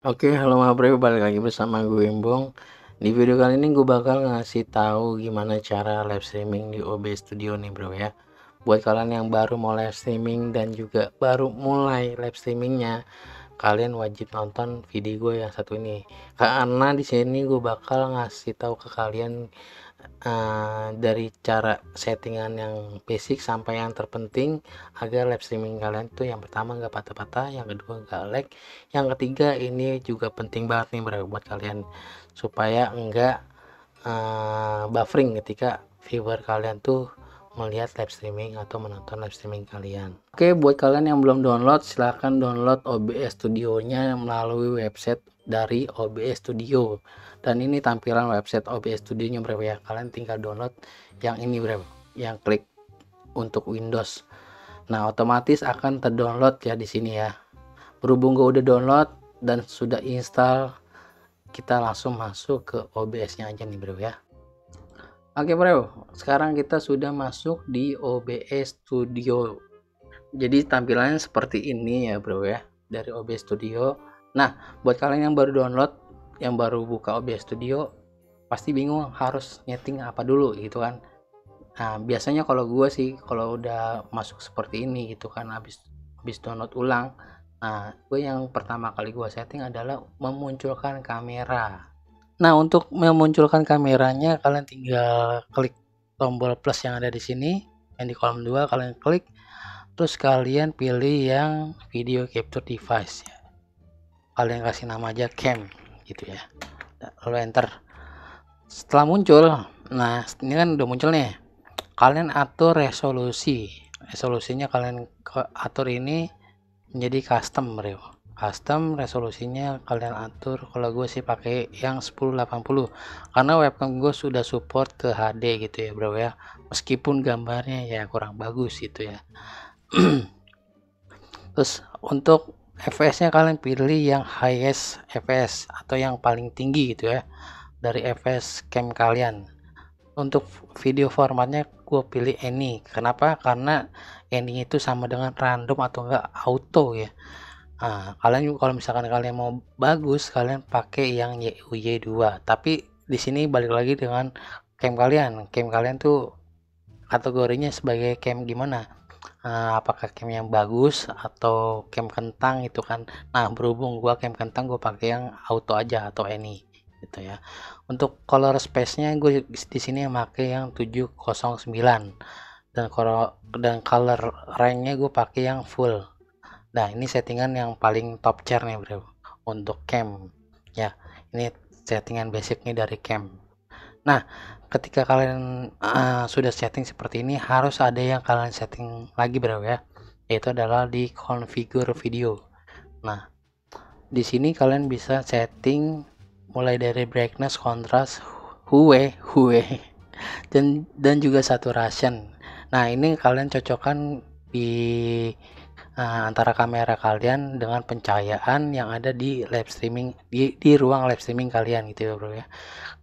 Oke, halo Bro, balik lagi bersama gue Embong. Di video kali ini gue bakal ngasih tahu gimana cara live streaming di OBS Studio nih bro ya. Buat kalian yang baru mau live streaming dan juga baru mulai live streamingnya, kalian wajib nonton video gue yang satu ini. Karena di sini gue bakal ngasih tahu ke kalian dari cara settingan yang basic sampai yang terpenting agar live streaming kalian tuh yang pertama nggak patah-patah, yang kedua nggak lag, yang ketiga ini juga penting banget nih bro buat kalian supaya enggak buffering ketika viewer kalian tuh melihat live streaming atau menonton live streaming kalian. Oke, buat kalian yang belum download, silahkan download OBS Studio nya melalui website dari OBS Studio. Dan ini tampilan website OBS Studio nya bro ya. Kalian tinggal download yang ini bro, yang klik untuk Windows. Nah, otomatis akan terdownload ya di sini ya. Berhubung gue udah download dan sudah install, kita langsung masuk ke OBS nya aja nih bro ya. Oke bro, sekarang kita sudah masuk di OBS Studio. Jadi tampilannya seperti ini ya bro ya, dari OBS Studio. Nah, buat kalian yang baru download, yang baru buka OBS Studio, pasti bingung harus nyeting apa dulu gitu kan. Nah, biasanya kalau gue sih, kalau udah masuk seperti ini gitu kan, habis download ulang, nah gue yang pertama kali gue setting adalah memunculkan kamera. Nah, untuk memunculkan kameranya kalian tinggal klik tombol plus yang ada di sini, yang di kolom 2 kalian klik, terus kalian pilih yang video capture device ya. Kalian kasih nama aja cam gitu ya. Lalu enter. Setelah muncul, nah ini kan udah muncul nih. Kalian atur resolusi. Resolusinya kalian atur ini menjadi custom bro. Custom resolusinya kalian atur, kalau gue sih pakai yang 1080 karena webcam gue sudah support ke HD gitu ya bro ya, meskipun gambarnya ya kurang bagus gitu ya. Terus untuk fps nya kalian pilih yang highest fps atau yang paling tinggi gitu ya dari fps cam kalian. Untuk video formatnya gue pilih any. Kenapa? Karena any itu sama dengan random atau enggak auto ya. Nah, kalian kalau misalkan kalian mau bagus, kalian pakai yang YUY2. Tapi di sini balik lagi dengan cam kalian. Cam kalian tuh kategorinya sebagai cam gimana? Apakah cam yang bagus atau cam kentang itu kan. Nah, berhubung gua cam kentang, gue pakai yang auto aja atau any gitu ya. Untuk color space-nya gue di sini pakai yang 709 dan color range-nya gue pakai yang full. Nah, ini settingan yang paling top tier nih bro untuk cam ya. Ini settingan basic nih dari cam. Nah, ketika kalian sudah setting seperti ini, harus ada yang kalian setting lagi bro ya, yaitu adalah di configure video. Nah, di sini kalian bisa setting mulai dari brightness, contrast, hue dan juga saturation. Nah, ini kalian cocokkan di antara kamera kalian dengan pencahayaan yang ada di live streaming, di ruang live streaming kalian gitu ya bro ya.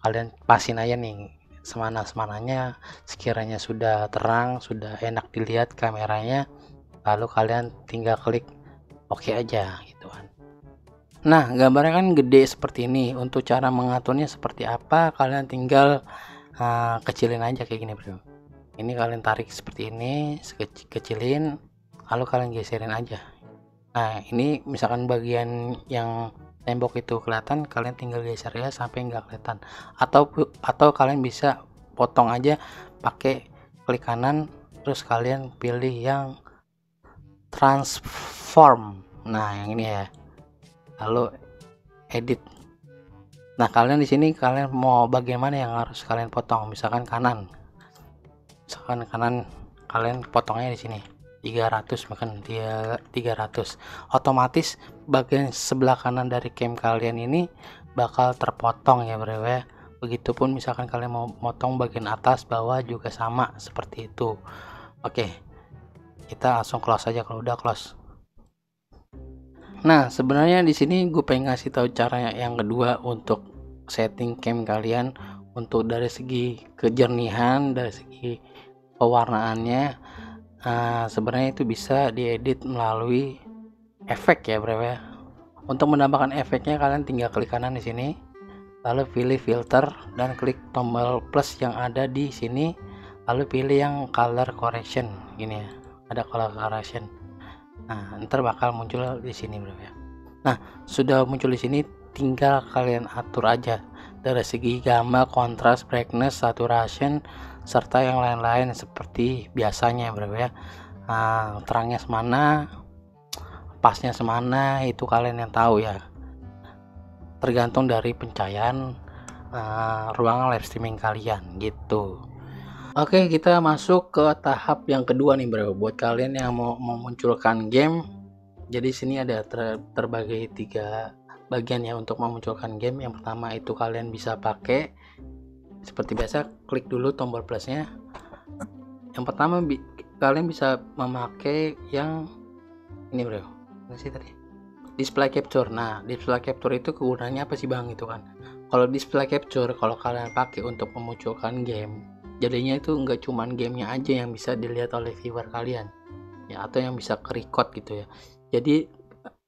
Kalian pasin aja nih semana-semananya, sekiranya sudah terang, sudah enak dilihat kameranya, lalu kalian tinggal klik oke aja gitu kan. Nah, gambarnya kan gede seperti ini. Untuk cara mengaturnya seperti apa, kalian tinggal kecilin aja kayak gini bro. Ini kalian tarik seperti ini, kecilin, lalu kalian geserin aja. Nah, ini misalkan bagian yang tembok itu kelihatan, kalian tinggal geser ya sampai nggak kelihatan. Atau kalian bisa potong aja pakai klik kanan, terus kalian pilih yang transform. Nah, yang ini ya. Lalu edit. Nah, kalian di sini kalian mau bagian mana yang harus kalian potong? Misalkan kanan. Kalian potongnya di sini. 300 makan dia 300, otomatis bagian sebelah kanan dari cam kalian ini bakal terpotong ya bro ya. Begitupun misalkan kalian mau motong bagian atas bawah juga sama seperti itu. Oke, kita langsung close aja kalau udah close. Nah, sebenarnya di sini gue pengen ngasih tahu cara yang kedua untuk setting cam kalian, untuk dari segi kejernihan, dari segi pewarnaannya. Sebenarnya itu bisa diedit melalui efek ya bro ya. Untuk menambahkan efeknya kalian tinggal klik kanan di sini, lalu pilih filter dan klik tombol plus yang ada di sini, lalu pilih yang color correction gini ya, ada color correction. Nah, ntar bakal muncul di sini bro ya. Nah, sudah muncul di sini, tinggal kalian atur aja dari segi gamma, kontras, brightness, saturation, serta yang lain-lain seperti biasanya bro ya. Nah, terangnya semana, pasnya semana, itu kalian yang tahu ya, tergantung dari pencahayaan ruangan live streaming kalian gitu. Oke, kita masuk ke tahap yang kedua nih bro, buat kalian yang mau memunculkan game. Jadi sini ada terbagi 3 bagian ya untuk memunculkan game. Yang pertama itu kalian bisa pakai seperti biasa, klik dulu tombol plusnya. Yang pertama kalian bisa memakai yang ini bro, ini sih tadi display capture. Nah, display capture itu kegunaannya apa sih bang itu kan? Kalau display capture, kalau kalian pakai untuk memunculkan game, jadinya itu enggak cuman gamenya aja yang bisa dilihat oleh viewer kalian ya, atau yang bisa ke record gitu ya. Jadi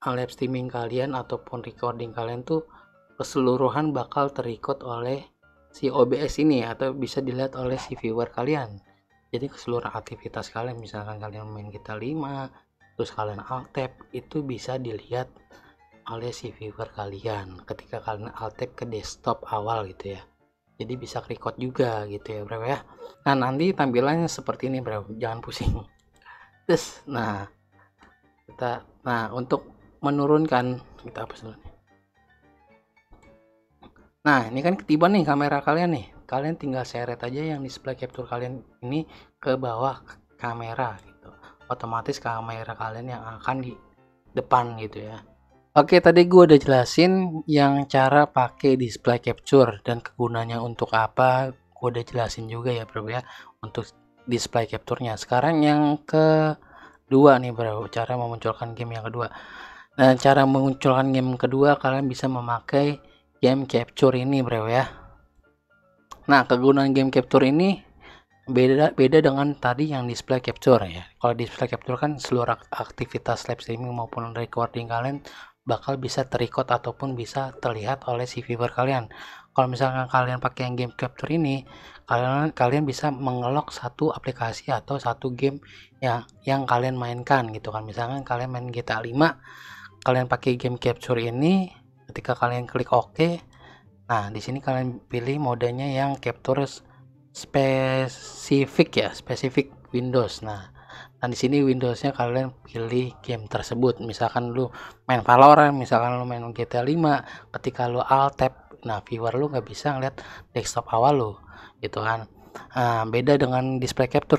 live streaming kalian ataupun recording kalian tuh keseluruhan bakal terrecord oleh si OBS ini atau bisa dilihat oleh si viewer kalian. Jadi keseluruhan aktivitas kalian, misalkan kalian main GTA 5 terus kalian alt tab, itu bisa dilihat oleh si viewer kalian ketika kalian alt tab ke desktop awal gitu ya. Jadi bisa record juga gitu ya bro ya. Nah, nanti tampilannya seperti ini bro, jangan pusing. Terus nah untuk menurunkan kita apa sebenarnya. Nah, ini kan ketiban nih kamera kalian nih. Kalian tinggal seret aja yang display capture kalian ini ke bawah kamera gitu. Otomatis kamera kalian yang akan di depan gitu ya. Oke, tadi gue udah jelasin yang cara pakai display capture dan kegunaannya untuk apa. Gue udah jelasin juga ya bro ya untuk display capture-nya. Sekarang yang kedua nih bro, cara memunculkan game yang kedua. Nah, cara memunculkan game kedua kalian bisa memakai game capture ini bro ya. Nah, kegunaan game capture ini beda dengan tadi yang display capture ya. Kalau display capture kan seluruh aktivitas live streaming maupun recording kalian bakal bisa terrecord ataupun bisa terlihat oleh si viewer kalian. Kalau misalkan kalian pakai yang game capture ini, kalian bisa mengelok satu aplikasi atau satu game yang kalian mainkan gitu kan. Misalkan kalian main GTA 5, kalian pakai game capture ini, ketika kalian klik OK, nah di sini kalian pilih modenya yang capture spesifik ya, spesifik Windows. Nah di sini Windowsnya kalian pilih game tersebut. Misalkan lu main Valorant, misalkan lu main GTA 5, ketika lu alt tab, nah viewer lu nggak bisa ngeliat desktop awal lu gitu kan. Beda dengan display capture.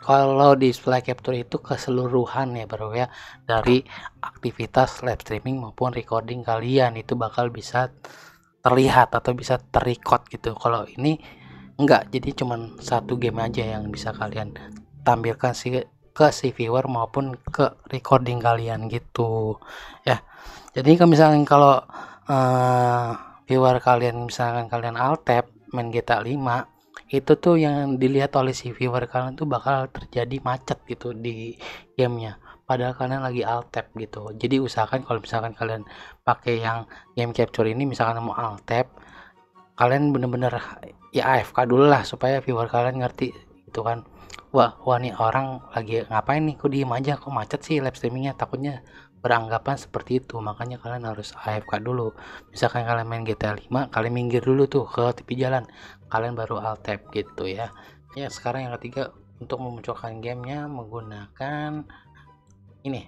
Kalau display capture itu keseluruhan ya bro ya, dari aktivitas live streaming maupun recording kalian itu bakal bisa terlihat atau bisa terrecord gitu. Kalau ini enggak, jadi cuman satu game aja yang bisa kalian tampilkan ke si viewer maupun ke recording kalian gitu ya. Jadi kalau viewer kalian misalkan kalian alt tab main GTA 5, itu tuh yang dilihat oleh si viewer kalian tuh bakal terjadi macet gitu di gamenya, padahal kalian lagi alt tab gitu. Jadi usahakan kalau misalkan kalian pakai yang game capture ini, misalkan mau alt tab, kalian bener-bener ya AFK dulu lah supaya viewer kalian ngerti gitu kan. Wah nih orang lagi ngapain nih, kok diem aja, kok macet sih live streamingnya, takutnya beranggapan seperti itu. Makanya kalian harus AFK dulu. Misalkan kalian main GTA 5, kalian minggir dulu tuh ke tepi jalan, kalian baru alt tab gitu ya. Ya sekarang yang ketiga, untuk memunculkan gamenya menggunakan ini,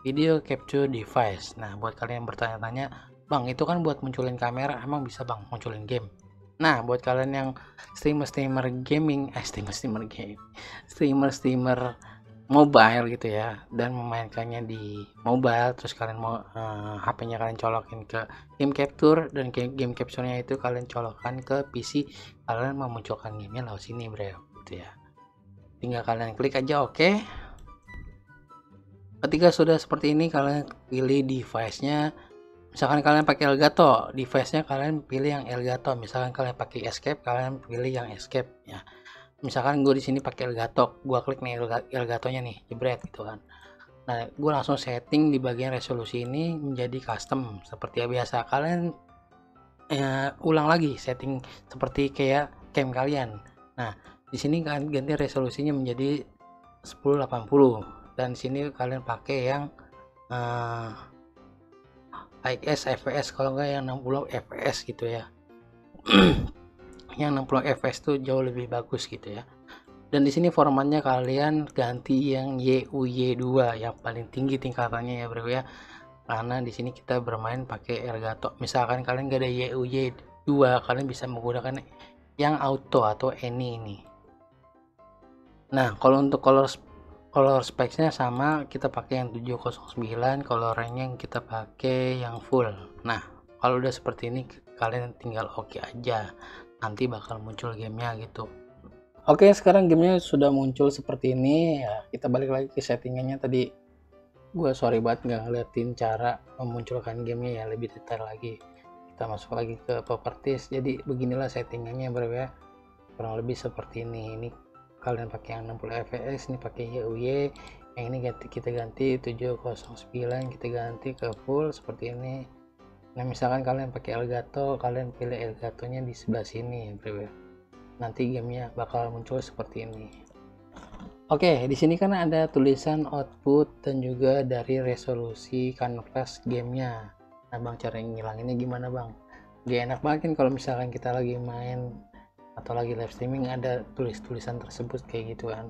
video capture device. Nah buat kalian yang bertanya-tanya, bang itu kan buat munculin kamera, emang bisa bang munculin game? Nah buat kalian yang streamer gaming, streamer mobile gitu ya, dan memainkannya di mobile, terus kalian mau HP-nya kalian colokin ke game capture, dan game capture-nya itu kalian colokkan ke PC, kalian memunculkan gamenya lewat sini bro gitu ya. Tinggal kalian klik aja OK. Ketika sudah seperti ini, kalian pilih device-nya. Misalkan kalian pakai Elgato, device-nya kalian pilih yang Elgato. Misalkan kalian pakai Escape, kalian pilih yang Escape ya. Misalkan gue di sini pakai Elgato, gue klik nih Elgatonya nih, jebret gitu kan. Nah, gue langsung setting di bagian resolusi ini menjadi custom seperti biasa. Kalian ulang lagi setting seperti kayak cam kalian. Nah, di sini kan ganti resolusinya menjadi 1080 dan di sini kalian pakai yang IS fps, kalau enggak yang 60 fps gitu ya. Yang 60 fps tuh jauh lebih bagus gitu ya. Dan di sini formatnya kalian ganti yang YUY2 yang paling tinggi tingkatannya ya bro ya. Karena di sini kita bermain pakai Elgato. Misalkan kalian gak ada YUY2, kalian bisa menggunakan yang auto atau any ini. Nah, kalau untuk color specsnya sama, kita pakai yang 709, color range yang kita pakai yang full. Nah, kalau udah seperti ini kalian tinggal oke aja, nanti bakal muncul gamenya gitu. Oke, sekarang gamenya sudah muncul seperti ini ya. Kita balik lagi ke settingannya tadi. Gue sorry banget nggak ngeliatin cara memunculkan gamenya ya lebih detail lagi. Kita masuk lagi ke properties. Jadi beginilah settingannya bro ya, kurang lebih seperti ini. Ini kalian pakai yang 60 fps, ini pakai YUY, yang ini kita ganti 709, kita ganti ke full seperti ini. Nah, misalkan kalian pakai Elgato, kalian pilih Elgato nya di sebelah sini ya bro ya. Nanti gamenya bakal muncul seperti ini. Oke, di sini kan ada tulisan output dan juga dari resolusi canvas gamenya. Nah bang, cara ngilanginnya gimana bang? Gak enak banget kan kalau misalkan kita lagi main atau lagi live streaming ada tulisan tersebut kayak gitu kan.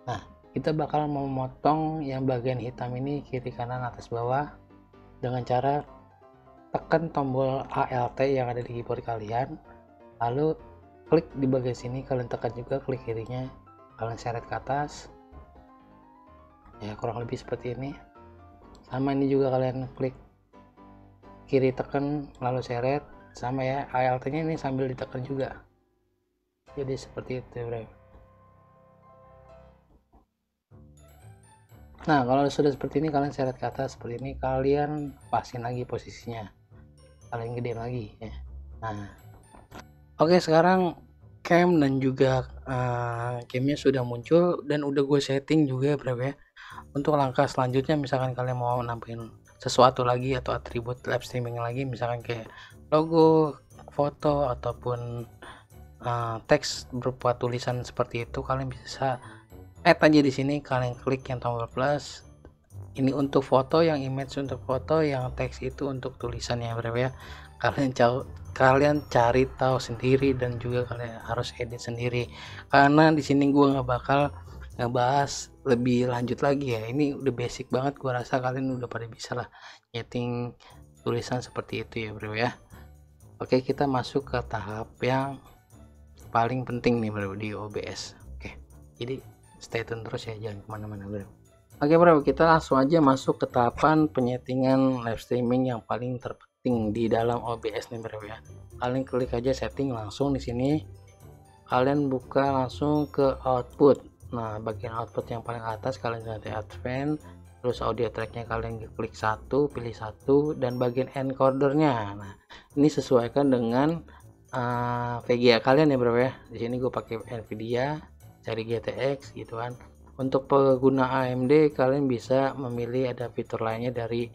Nah, kita bakal memotong yang bagian hitam ini kiri kanan atas bawah dengan cara tekan tombol ALT yang ada di keyboard kalian, lalu klik di bagian sini, kalian tekan juga klik kirinya, kalian seret ke atas ya, kurang lebih seperti ini. Sama ini juga kalian klik kiri tekan lalu seret, sama ya, ALT nya ini sambil ditekan juga, jadi seperti itu bro. Nah, kalau sudah seperti ini kalian seret ke atas seperti ini, kalian pasin lagi posisinya, kalian gedein lagi ya. Nah, oke, sekarang cam dan juga gamenya sudah muncul dan udah gue setting juga bro ya. Untuk langkah selanjutnya, misalkan kalian mau nambahin sesuatu lagi atau atribut live streaming lagi, misalkan kayak logo, foto ataupun teks berupa tulisan seperti itu, kalian bisa add aja di sini. Kalian klik yang tombol plus, ini untuk foto, yang image untuk foto, yang teks itu untuk tulisannya bro ya. Kalian cari tahu sendiri dan juga kalian harus edit sendiri, karena di sini gue nggak bakal ngebahas lebih lanjut lagi ya. Ini udah basic banget, gue rasa kalian udah pada bisa lah nyeting tulisan seperti itu ya bro ya. Oke, kita masuk ke tahap yang paling penting nih bro di OBS. Oke, jadi stay tune terus ya, jangan kemana-mana bro. Oke bro, kita langsung aja masuk ke tahapan penyetingan live streaming yang paling terpenting di dalam OBS nih bro ya. Kalian klik aja setting langsung di sini, kalian buka langsung ke output. Nah, bagian output yang paling atas kalian ganti advance, terus audio tracknya kalian klik satu, pilih satu, dan bagian encodernya, nah ini sesuaikan dengan VGA kalian ya bro ya. Di sini gue pakai Nvidia, cari GTX gitu kan. Untuk pengguna AMD kalian bisa memilih ada fitur lainnya dari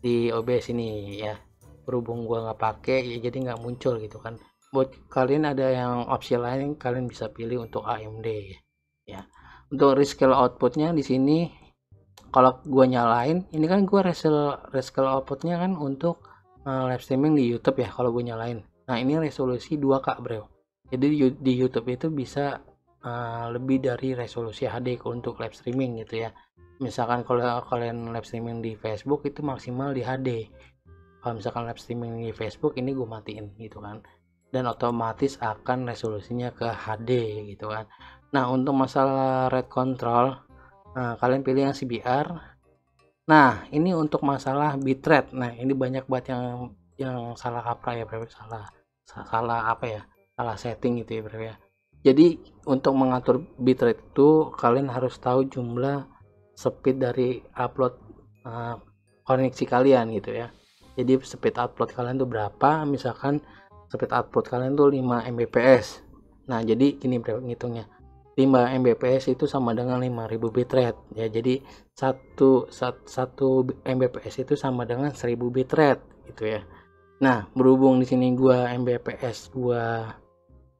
di OBS ini ya. Berhubung gua nggak pakai ya, jadi nggak muncul gitu kan. Buat kalian ada yang opsi lain, kalian bisa pilih untuk AMD ya. Untuk rescale outputnya di sini, kalau gua nyalain ini kan gua rescale outputnya kan untuk live streaming di YouTube ya. Kalau gua nyalain, nah ini resolusi 2K bro, jadi di YouTube itu bisa lebih dari resolusi HD untuk live streaming gitu ya. Misalkan kalau kalian live streaming di Facebook itu maksimal di HD. Kalau misalkan live streaming di Facebook ini gue matiin gitu kan, dan otomatis akan resolusinya ke HD gitu kan. Nah, untuk masalah red control, kalian pilih yang CBR. Nah, ini untuk masalah bitrate. Nah, ini banyak banget yang salah kaprah ya bro, salah apa ya, salah setting gitu ya bro ya. Jadi untuk mengatur bitrate itu kalian harus tahu jumlah speed dari upload koneksi kalian gitu ya. Jadi speed upload kalian tuh berapa, misalkan speed upload kalian tuh 5 Mbps. Nah, jadi gini bro ngitungnya. 5 Mbps itu sama dengan 5000 bitrate ya. Jadi 1 Mbps itu sama dengan 1000 bitrate gitu ya. Nah, berhubung di sini gua Mbps gua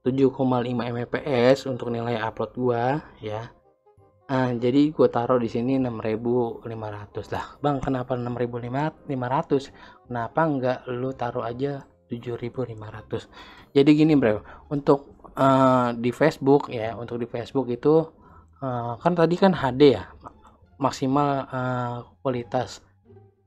7,5 Mbps untuk nilai upload gua ya. Jadi gue taruh di sini 6.500 lah. Bang, kenapa 6.500? Kenapa enggak lu taruh aja 7.500? Jadi gini, Bro. Untuk di Facebook ya, untuk di Facebook itu kan tadi kan HD ya. Maksimal kualitas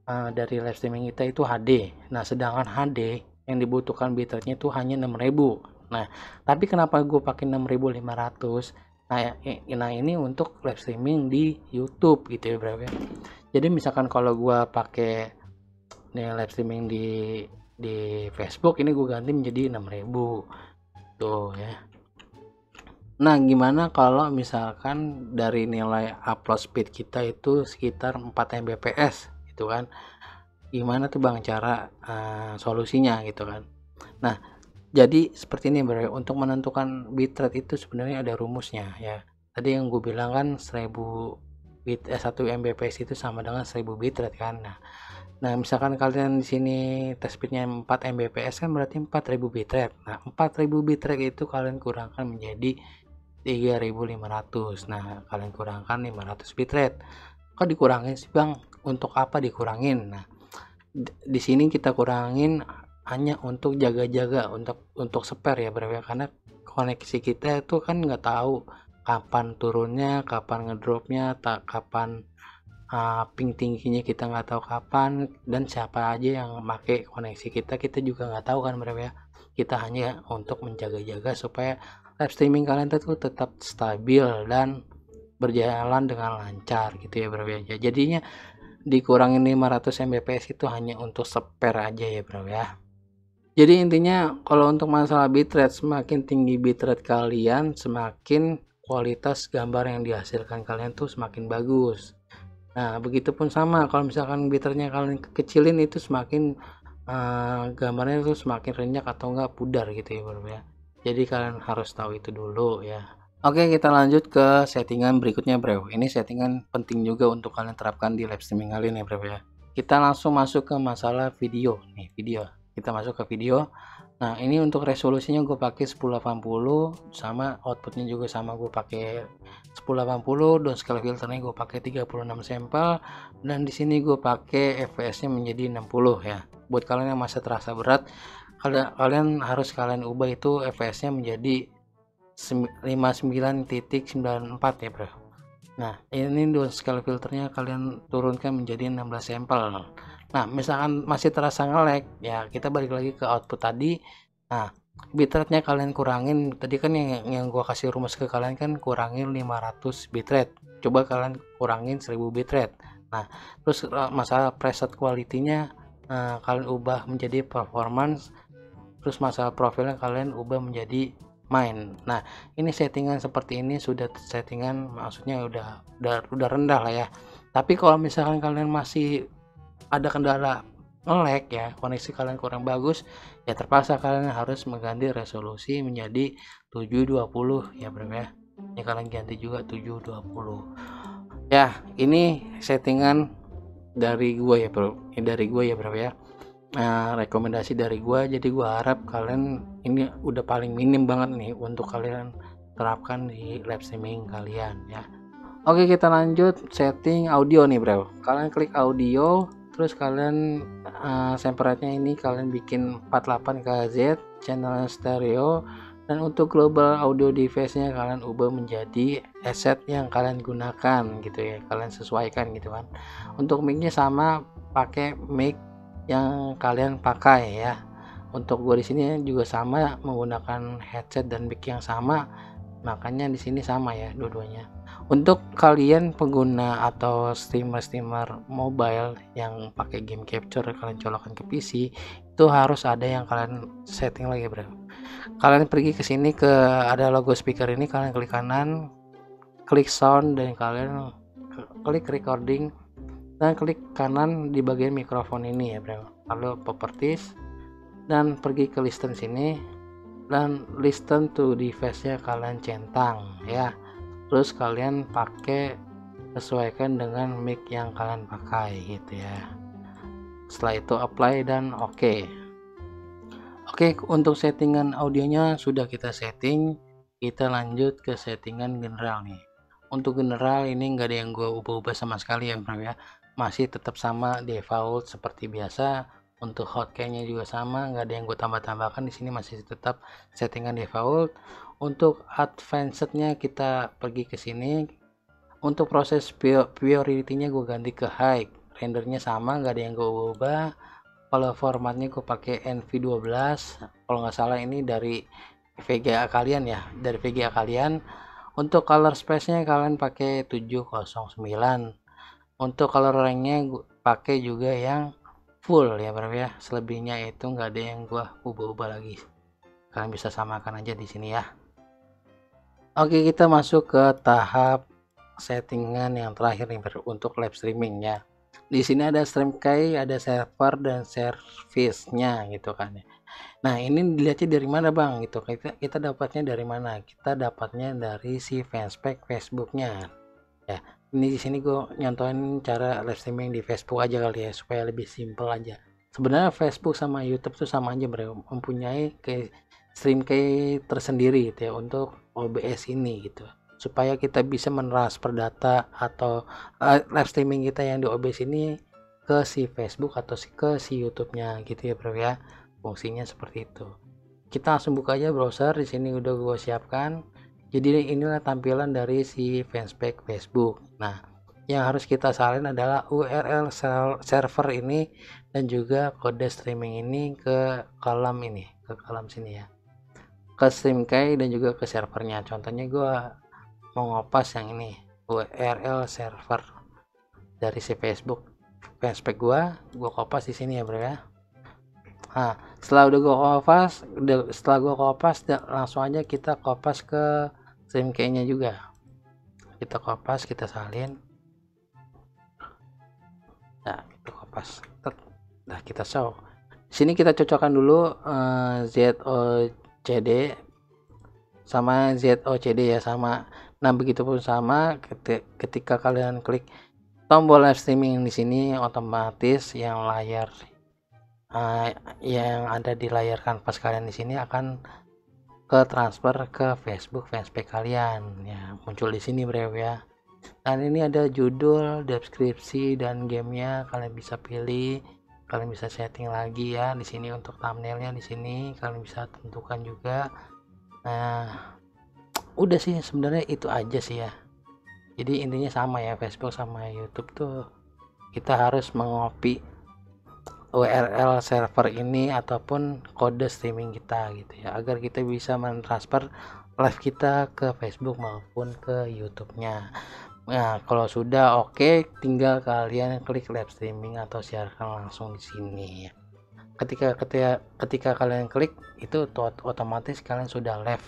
dari live streaming kita itu HD. Nah, sedangkan HD yang dibutuhkan bitrate-nya itu hanya 6.000. Nah, tapi kenapa gue pakai 6.500? Nah ini untuk live streaming di YouTube gitu ya, Bro ya. Jadi misalkan kalau gua pakai nih live streaming di Facebook, ini gue ganti menjadi 6.000 tuh ya. Nah, gimana kalau misalkan dari nilai upload speed kita itu sekitar 4 Mbps gitu kan. Gimana tuh Bang cara solusinya gitu kan. Nah, jadi seperti ini, Bro. Untuk menentukan bitrate itu sebenarnya ada rumusnya ya. Tadi yang gue bilang kan 1 Mbps itu sama dengan 1000 bitrate kan. Nah, misalkan kalian di sini test speednya 4 Mbps kan berarti 4000 bitrate. Nah, 4000 bitrate itu kalian kurangkan menjadi 3500. Nah, kalian kurangkan 500 bitrate. Kok dikurangin sih, Bang? Untuk apa dikurangin? Nah, di sini kita kurangin hanya untuk jaga-jaga, untuk spare ya, Bro ya. Karena koneksi kita itu kan nggak tahu kapan turunnya, kapan ngedropnya, kapan ping tingginya kita nggak tahu kapan, dan siapa aja yang pakai koneksi kita juga nggak tahu kan, Bro ya. Kita hanya untuk menjaga-jaga supaya live streaming kalian itu tetap stabil dan berjalan dengan lancar gitu ya, Bro ya. Jadinya dikurangin 500 Mbps itu hanya untuk spare aja ya, Bro ya. Jadi intinya kalau untuk masalah bitrate, semakin tinggi bitrate kalian, semakin kualitas gambar yang dihasilkan kalian tuh semakin bagus. Nah, begitupun sama kalau misalkan bitrate-nya kalian kecilin, itu semakin gambarnya tuh semakin renyak atau enggak pudar gitu ya, Bro ya. Jadi kalian harus tahu itu dulu ya. Oke, kita lanjut ke settingan berikutnya, Bro. Ini settingan penting juga untuk kalian terapkan di live streaming kalian ya, Bro ya. Kita langsung masuk ke masalah video nih, video. Kita masuk ke video. Nah, ini untuk resolusinya gue pakai 1080, sama outputnya juga sama, gue pakai 1080, dan scale filternya gue pakai 36 sampel, dan di sini gue pakai fps-nya menjadi 60 ya. Buat kalian yang masih terasa berat, kalian harus ubah itu fps-nya menjadi 59.94 ya, Bro. Nah, ini down scale filternya kalian turunkan menjadi 16 sampel. Nah, misalkan masih terasa nge-lag ya, kita balik lagi ke output tadi. Nah, bitrate-nya kalian kurangin. Tadi kan yang gua kasih rumus ke kalian kan kurangin 500 bitrate. Coba kalian kurangin 1000 bitrate. Nah, terus masalah preset quality-nya kalian ubah menjadi performance. Terus masalah profilnya kalian ubah menjadi main. Nah, ini settingan seperti ini sudah settingan, maksudnya udah rendah lah ya. Tapi kalau misalkan kalian masih ada kendala nge-lag ya, koneksi kalian kurang bagus, ya terpaksa kalian harus mengganti resolusi menjadi 720 ya, Bro ya. Ini kalian ganti juga 720. Ya, ini settingan dari gua ya, Bro. Ini dari gua ya, Bro ya. Rekomendasi dari gua, jadi gua harap kalian ini udah paling minim banget nih untuk kalian terapkan di live streaming kalian ya. Oke, kita lanjut setting audio nih, Bro. Kalian klik audio, terus kalian sample rate-nya ini kalian bikin 48 kHz, channel stereo, dan untuk global audio device-nya kalian ubah menjadi headset yang kalian gunakan gitu ya, kalian sesuaikan gitu kan. Untuk mic-nya sama, pakai mic yang kalian pakai ya. Untuk gue di sini juga sama, menggunakan headset dan mic yang sama, makanya di sini sama ya dua-duanya. Untuk kalian pengguna atau streamer mobile yang pakai game capture, kalian colokan ke PC, itu harus ada yang kalian setting lagi, Bro. Kalian pergi ke sini, ke ada logo speaker ini, kalian klik kanan, klik sound, dan kalian klik recording, dan klik kanan di bagian mikrofon ini ya, Bro. Lalu properties, dan pergi ke listen sini, dan listen to device-nya kalian centang ya. terus kalian sesuaikan dengan mic yang kalian pakai gitu ya. Setelah itu apply dan oke. Untuk settingan audionya sudah kita setting, kita lanjut ke settingan general nih. Untuk general ini nggak ada yang gue ubah-ubah sama sekali ya bro ya, masih tetap sama default seperti biasa. Untuk hotkey-nya juga sama, nggak ada yang gue tambah-tambahkan di sini, masih tetap settingan default. Untuk advanced-nya kita pergi ke sini. Untuk proses priority-nya gue ganti ke high, rendernya sama, nggak ada yang gue ubah. Kalau formatnya gue pakai NV12, kalau nggak salah ini dari VGA kalian ya, dari VGA kalian. Untuk color space-nya kalian pakai 709. Untuk color rank-nya gue pakai juga yang full ya bro ya, selebihnya itu nggak ada yang gue ubah-ubah lagi, kalian bisa samakan aja di sini ya. Oke, kita masuk ke tahap settingan yang terakhir nih untuk live streamingnya. Di sini ada StreamKey, ada server dan service-nya gitu kan ya. Nah, ini dilihatnya dari mana bang gitu, kita dapatnya dari mana? Kita dapatnya dari si fanspage Facebook-nya ya. Ini di sini gue nyontohin cara live streaming di Facebook aja kali ya, supaya lebih simple aja. Sebenarnya Facebook sama YouTube tuh sama aja bro, mempunyai ke StreamKey tersendiri gitu ya untuk OBS ini gitu, supaya kita bisa mentransfer data atau live streaming kita yang di OBS ini ke si Facebook atau ke si YouTube-nya gitu ya bro ya. Fungsinya seperti itu. Kita langsung buka aja browser, di sini udah gue siapkan. Jadi inilah tampilan dari si fanspage Facebook. Nah, yang harus kita salin adalah URL server ini dan juga kode streaming ini ke kolom ini, ke kolom sini ya, ke StreamKey dan juga ke servernya. Contohnya gue mau ngopas yang ini, URL server dari si Facebook fanspage gue kopas di sini ya bro ya. Nah, setelah gue kopas langsung aja kita kopas ke StreamKey-nya juga. Kita kopas, kita salin. Nah, kita kopas. Nah, kita show. Sini kita cocokkan dulu ZOCD sama ZOCD ya, sama. Nah, begitupun sama ketika kalian klik tombol live streaming di sini, otomatis yang yang ada di layar kanvas kalian di sini akan ke transfer ke Facebook fanspage kalian ya, muncul di sini bro ya. Dan ini ada judul, deskripsi dan gamenya, kalian bisa pilih, kalian bisa setting lagi ya di sini. Untuk thumbnailnya di sini kalian bisa tentukan juga. Nah, udah sih sebenarnya itu aja sih ya. Jadi intinya sama ya, Facebook sama YouTube tuh kita harus mengopi URL server ini ataupun kode streaming kita gitu ya, agar kita bisa mentransfer live kita ke Facebook maupun ke YouTube-nya. Nah, kalau sudah oke, tinggal kalian klik live streaming atau siarkan langsung di sini ya. Ketika kalian klik itu otomatis kalian sudah live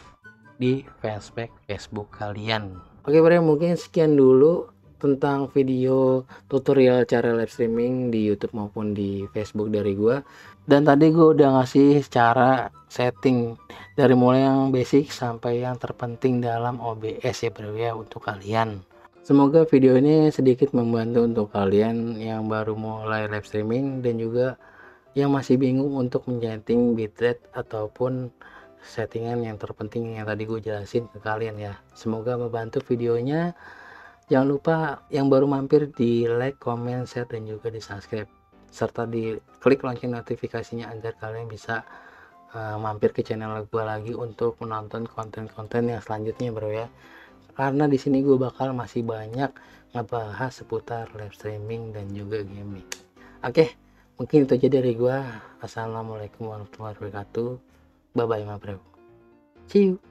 di fanspage Facebook kalian. Oke bro, mungkin sekian dulu tentang video tutorial cara live streaming di YouTube maupun di Facebook dari gua. Dan tadi gua udah ngasih cara setting dari mulai yang basic sampai yang terpenting dalam OBS ya bro ya, untuk kalian. Semoga video ini sedikit membantu untuk kalian yang baru mulai live streaming dan juga yang masih bingung untuk menyeting bitrate ataupun settingan yang terpenting yang tadi gue jelasin ke kalian ya. Semoga membantu videonya. Jangan lupa yang baru mampir di like, comment, share, dan juga di subscribe, serta di klik lonceng notifikasinya agar kalian bisa mampir ke channel gue lagi untuk menonton konten-konten yang selanjutnya bro ya. Karena di sini gue bakal masih banyak ngebahas seputar live streaming dan juga gaming. Oke, mungkin itu aja dari gue. Assalamualaikum warahmatullahi wabarakatuh. Bye bye ma bro. See you.